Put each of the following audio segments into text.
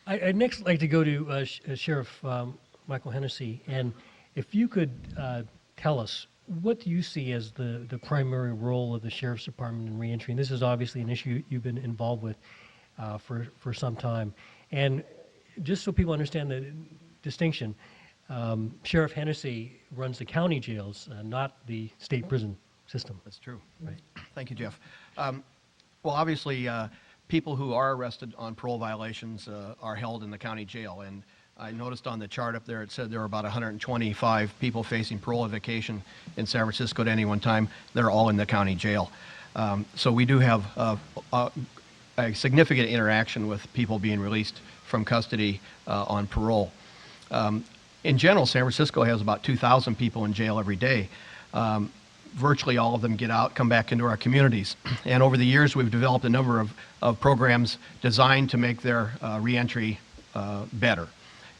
I'd next like to go to Sheriff Michael Hennessey, and if you could tell us, what do you see as the primary role of the Sheriff's Department in reentry? And this is obviously an issue you've been involved with for some time. And just so people understand the distinction, Sheriff Hennessey runs the county jails, not the state prison system. That's true. Right. Thank you, Jeff. Well, obviously, people who are arrested on parole violations are held in the county jail. And I noticed on the chart up there, it said there were about 125 people facing parole evocation in San Francisco at any one time. They're all in the county jail. So we do have a significant interaction with people being released from custody on parole. In general, San Francisco has about 2,000 people in jail every day. Virtually all of them get out, come back into our communities. And over the years, we've developed a number of programs designed to make their reentry better.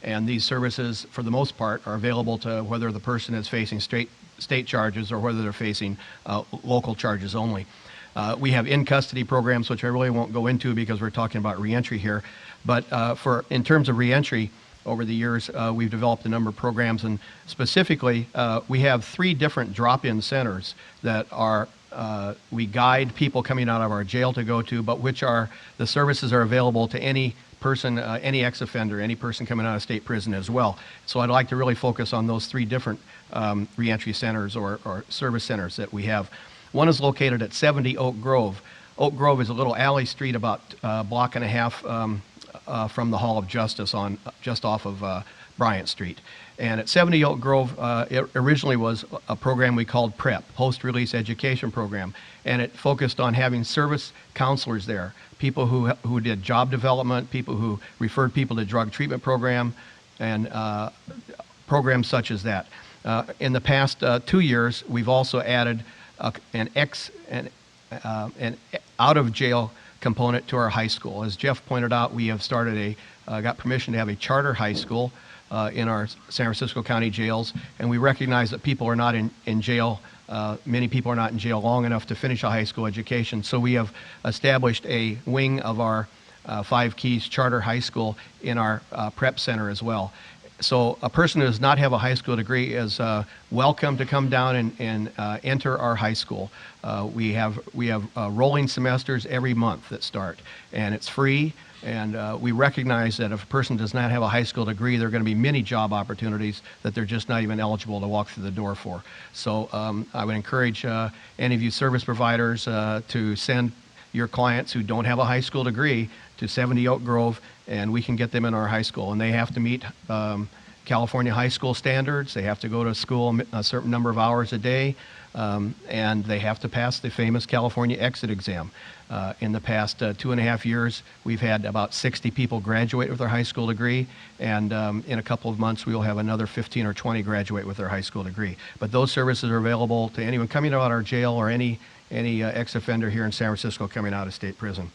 And these services, for the most part, are available to whether the person is facing state charges or whether they're facing local charges only. We have in-custody programs, which I really won't go into because we're talking about reentry here. But in terms of reentry, over the years, we've developed a number of programs, and specifically, we have 3 different drop-in centers that we guide people coming out of our jail to go to, but the services are available to any person, any ex-offender, any person coming out of state prison as well. So I'd like to really focus on those 3 different reentry centers or service centers that we have. One is located at 70 Oak Grove. Oak Grove is a little alley street about a block and a half from the Hall of Justice just off of Bryant Street. And at 70 Oak Grove, it originally was a program we called PrEP, Post-Release Education Program, and it focused on having service counselors there, people who did job development, people who referred people to drug treatment program, and programs such as that. In the past 2 years, we've also added an out-of-jail component to our high school. As Jeff pointed out, we have got permission to have a charter high school in our San Francisco County jails, and we recognize that people are not in jail. Many people are not in jail long enough to finish a high school education, so we have established a wing of our Five Keys Charter High School in our prep center as well. So a person who does not have a high school degree is welcome to come down and enter our high school. We have rolling semesters every month that start, and it's free. And we recognize that if a person does not have a high school degree, there are going to be many job opportunities that they're just not even eligible to walk through the door for. So I would encourage any of you service providers to send your clients who don't have a high school degree to 70 Oak Grove, and we can get them in our high school. And they have to meet California high school standards. They have to go to school a certain number of hours a day, and they have to pass the famous California exit exam. In the past 2.5 years, we've had about 60 people graduate with their high school degree, and in a couple of months, we will have another 15 or 20 graduate with their high school degree. But those services are available to anyone coming out of our jail or any ex-offender here in San Francisco coming out of state prison.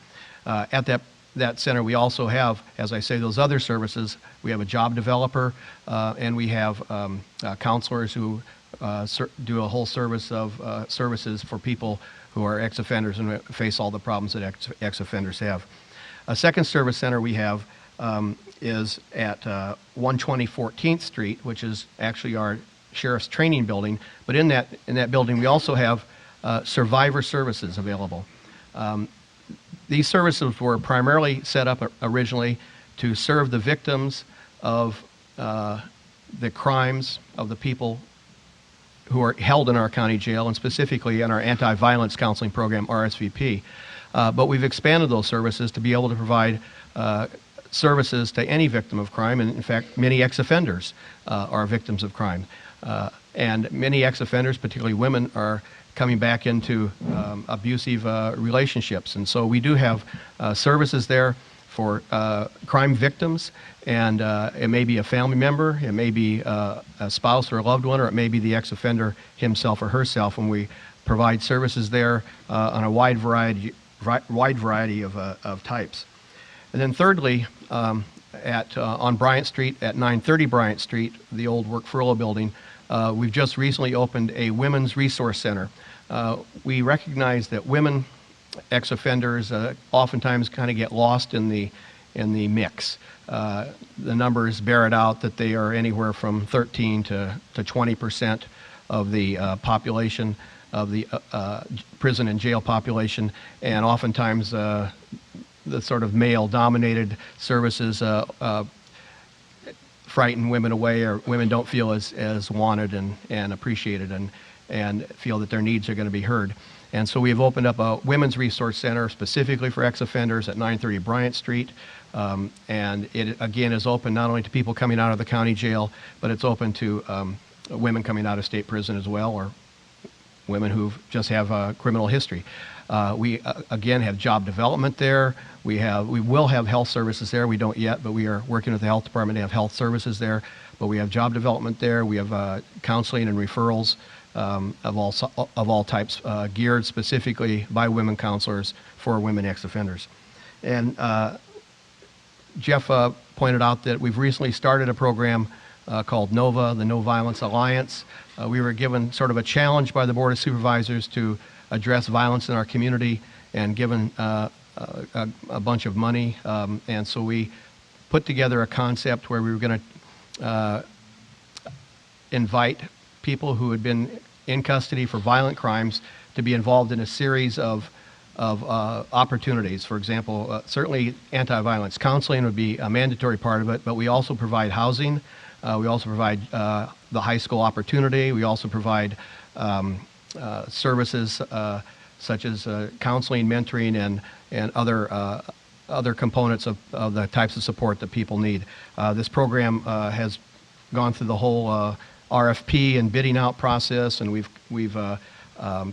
At that center, we also have, as I say, those other services. We have a job developer, and we have counselors who do a whole service of services for people who are ex-offenders and face all the problems that ex-offenders have. A second service center we have is at 120 14th Street, which is actually our sheriff's training building. But in that building, we also have survivor services available. These services were primarily set up originally to serve the victims of the crimes of the people who are held in our county jail, and specifically in our anti-violence counseling program, RSVP. But we've expanded those services to be able to provide services to any victim of crime, and in fact, many ex-offenders are victims of crime. And many ex-offenders, particularly women, are coming back into abusive relationships. And so we do have services there for crime victims, and it may be a family member, it may be a spouse or a loved one, or it may be the ex-offender himself or herself, and we provide services there on a wide variety of types. And then thirdly, on Bryant Street, at 930 Bryant Street, the old Work Furlough building, we've just recently opened a Women's Resource Center. We recognize that women ex-offenders oftentimes kind of get lost in the in the mix. The numbers bear it out that they are anywhere from 13 to 20% of the population of the prison and jail population, and oftentimes the sort of male-dominated services frighten women away, or women don't feel as wanted and appreciated, and feel that their needs are going to be heard. And so we've opened up a women's resource center specifically for ex-offenders at 930 Bryant Street. And it, again, is open not only to people coming out of the county jail, but it's open to women coming out of state prison as well, or women who just have a criminal history. We, again, have job development there. We will have health services there. We don't yet, but we are working with the health department to have health services there. But we have job development there. We have counseling and referrals of all types, geared specifically by women counselors for women ex-offenders. And Jeff pointed out that we've recently started a program called NOVA, the No Violence Alliance. We were given sort of a challenge by the Board of Supervisors to address violence in our community, and given a bunch of money. And so we put together a concept where we were going to invite people who had been in custody for violent crimes to be involved in a series of opportunities. For example, certainly anti-violence counseling would be a mandatory part of it, but we also provide housing. We also provide the high school opportunity. We also provide services such as counseling, mentoring, and other components of the types of support that people need. This program has gone through the whole RFP and bidding out process, and we've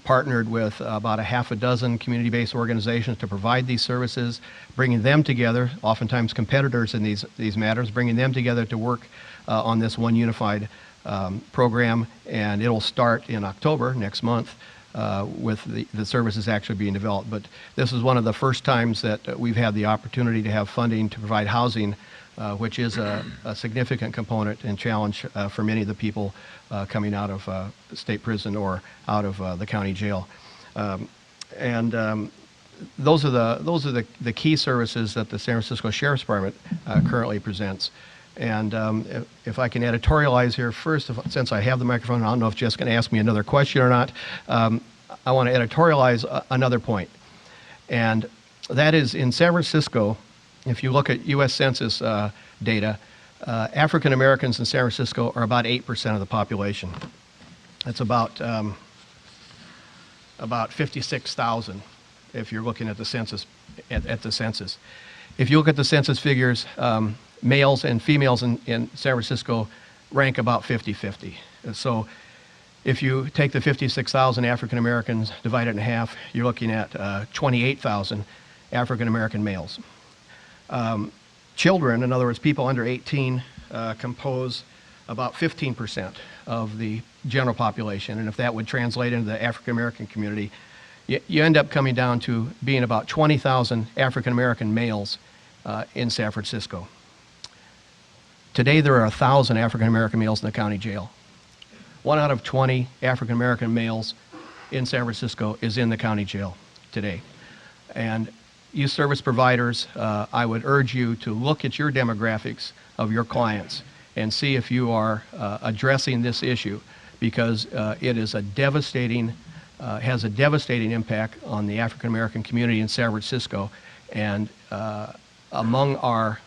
partnered with about a half a dozen community-based organizations to provide these services, bringing them together, oftentimes competitors in these matters, bringing them together to work on this one unified program. And it'll start in October, next month, with the services actually being developed. But this is one of the first times that we've had the opportunity to have funding to provide housing, which is a significant component and challenge for many of the people coming out of state prison or out of the county jail. Those are the key services that the San Francisco Sheriff's Department currently presents. And if I can editorialize here first, since I have the microphone, I don't know if Jeff's going to ask me another question or not. I want to editorialize another point. And that is, in San Francisco, if you look at U.S. Census data, African Americans in San Francisco are about 8% of the population. That's about 56,000 if you're looking at the census. At the census, if you look at the census figures, males and females in San Francisco rank about 50-50. So if you take the 56,000 African Americans, divide it in half, you're looking at 28,000 African American males. Children, in other words, people under 18, compose about 15% of the general population. And if that would translate into the African American community, you end up coming down to being about 20,000 African American males in San Francisco. Today, there are 1,000 African American males in the county jail. 1 out of 20 African American males in San Francisco is in the county jail today. And youth service providers, I would urge you to look at your demographics of your clients and see if you are addressing this issue, because it is has a devastating impact on the African American community in San Francisco. And among our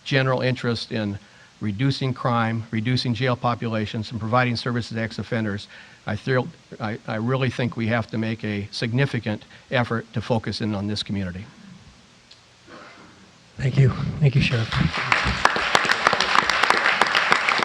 general interest in reducing crime, reducing jail populations, and providing services to ex-offenders, I really think we have to make a significant effort to focus in on this community. Thank you. Thank you, Sheriff.